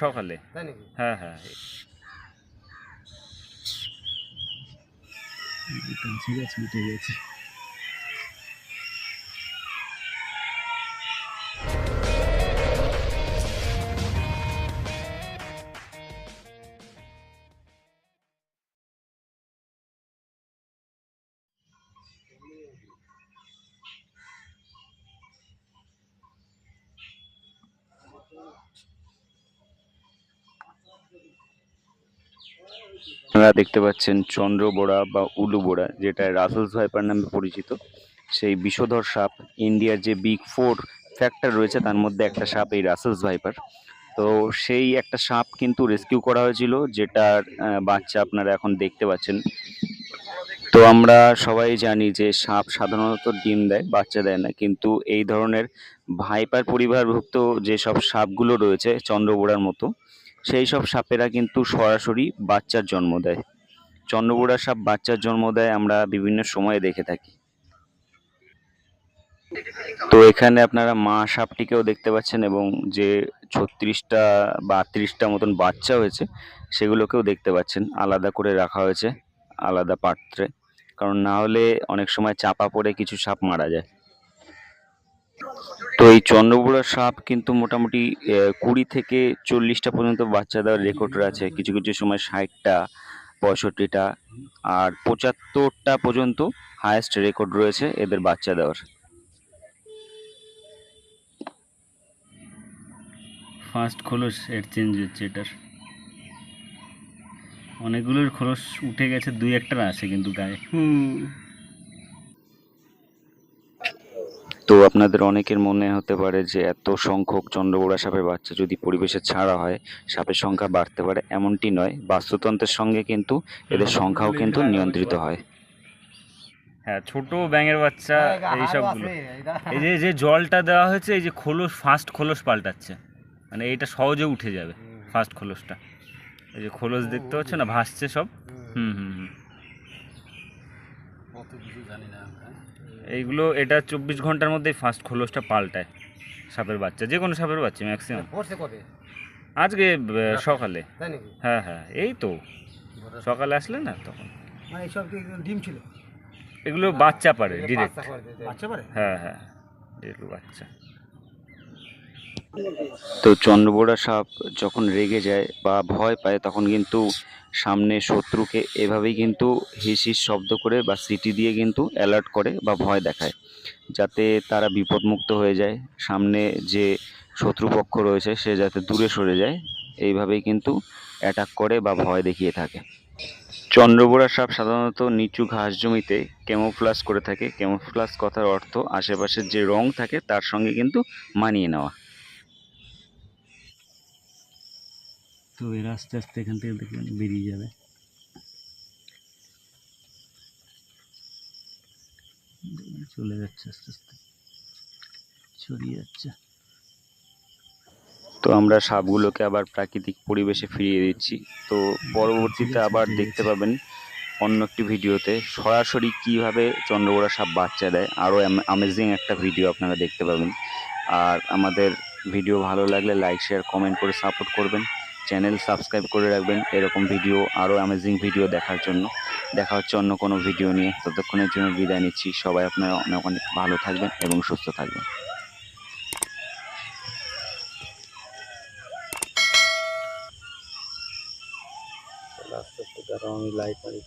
সকালে। হ্যাঁ হ্যাঁ। আপনারা দেখতে পাচ্ছেন চন্দ্রবোড়া বা উলুবোড়া, যেটা রাসেলস ভাইপার নামে পরিচিত। সেই বিষধর সাপ, ইন্ডিয়ার যে বিগ ফোর ফ্যাক্টর রয়েছে তার মধ্যে একটা সাপ এই রাসেলস ভাইপার। তো সেই একটা সাপ কিন্তু রেস্কিউ করা হয়েছিল, যেটার বাচ্চা আপনারা এখন দেখতে পাচ্ছেন। তো আমরা সবাই জানি যে সাপ সাধারণত ডিম দেয়, বাচ্চা দেয় না, কিন্তু এই ধরনের ভাইপার পরিবারভুক্ত যেসব সাপগুলো রয়েছে চন্দ্রবোড়ার মতো, সেই সব সাপেরা কিন্তু সরাসরি বাচ্চার জন্ম দেয়। চন্দ্রবোড়া সাপ বাচ্চার জন্ম দেয় আমরা বিভিন্ন সময়ে দেখে থাকি। তো এখানে আপনারা মা সাপটিকেও দেখতে পাচ্ছেন, এবং যে 36টা বা 38টা মতন বাচ্চা হয়েছে সেগুলোকেও দেখতে পাচ্ছেন। আলাদা করে রাখা হয়েছে আলাদা পাত্রে, কারণ না হলে অনেক সময় চাপা পড়ে কিছু সাপ মারা যায়। তো এই চন্দ্রবোড়া সাপ কিন্তু মোটামুটি 20 থেকে 40টা পর্যন্ত বাচ্চা দেওয়ার রেকর্ড আছে, কিছু কিছু সময় 60টা, 65টা, আর 75টা পর্যন্ত হায়েস্ট রেকর্ড রয়েছে এদের বাচ্চা দেওয়ার। ফার্স্ট খোলস এর চেঞ্জ হচ্ছে এটার। অনেকগুলোর খোলস উঠে গেছে, দুই একটার আছে কিন্তু গায়ে। তো আপনাদের অনেকের মনে হতে পারে যে এত সংখ্যক চন্দ্রবোড়া সাপের বাচ্চা যদি পরিবেশে ছাড়া হয় সাপের সংখ্যা বাড়তে পারে। এমনটি নয়, বাস্তুতন্ত্রের সঙ্গে কিন্তু এদের সংখ্যাও কিন্তু নিয়ন্ত্রিত হয়। হ্যাঁ, ছোট ব্যাঙের বাচ্চা এই সবগুলো। এই যে যে জলটা দেওয়া হয়েছে, এই যে খোলস, ফার্স্ট খোলস পাল্টাচ্ছে, মানে এইটা সহজে উঠে যাবে ফার্স্ট খোলসটা। এই যে খোলস দেখতে পাচ্ছ না, ভাসছে সব। হুম হুম হুম। এইগুলো এটা 24 ঘন্টার মধ্যেই ফার্স্ট খোলসটা পাল্টায় সাপের বাচ্চা, যে কোনো সাপের বাচ্চা ম্যাক্সিমাম। আজকে সকালে। হ্যাঁ হ্যাঁ, এই তো সকালে আসলে না তখন। ডিম ছিল, এগুলো বাচ্চা পারে ডিরেক্ট। বাচ্চা পারে। হ্যাঁ হ্যাঁ, এগুলো বাচ্চা। তো চন্দ্রবোড়া সাপ যখন রেগে যায় বা ভয় পায় তখন কিন্তু সামনে শত্রুকে এভাবেই কিন্তু হিস হিস শব্দ করে বা সিটি দিয়ে কিন্তু অ্যালার্ট করে বা ভয় দেখায়, যাতে তারা বিপদমুক্ত হয়ে যায়, সামনে যে শত্রুপক্ষ রয়েছে সে যাতে দূরে সরে যায়। এইভাবেই কিন্তু অ্যাটাক করে বা ভয় দেখিয়ে থাকে। চন্দ্রবোড়া সাপ সাধারণত নিচু ঘাস জমিতে ক্যামোফ্লাজ করে থাকে। ক্যামোফ্লাজ কথার অর্থ আশেপাশের যে রং থাকে তার সঙ্গে কিন্তু মানিয়ে নেওয়া। তো এর আস্তে আস্তে এখান থেকে দেখবেন বেরিয়ে যাবে। চলে যাচ্ছে আস্তে আস্তে, ছড়িয়ে যাচ্ছে। তো আমরা সাপগুলোকে আবার প্রাকৃতিক পরিবেশে ফিরিয়ে দিচ্ছি। তো পরবর্তীতে আবার দেখতে পাবেন অন্য একটি ভিডিওতে সরাসরি কিভাবে চন্দ্রবোড়া সাপ বাচ্চা দেয়, আরও অ্যামেজিং একটা ভিডিও আপনারা দেখতে পাবেন। আর আমাদের ভিডিও ভালো লাগলে লাইক, শেয়ার, কমেন্ট করে সাপোর্ট করবেন। চ্যানেল সাবস্ক্রাইব করে রাখবেন এরকম ভিডিও, আরও অ্যামেজিং ভিডিও দেখার জন্য। দেখা হচ্ছে অন্য কোনো ভিডিও নিয়ে, ততক্ষণের জন্য বিদায় নিচ্ছি। সবাই আপনারা অনেক অনেক ভালো থাকবেন এবং সুস্থ থাকবেন। আস্তে আস্তে, আমি লাইট মারি।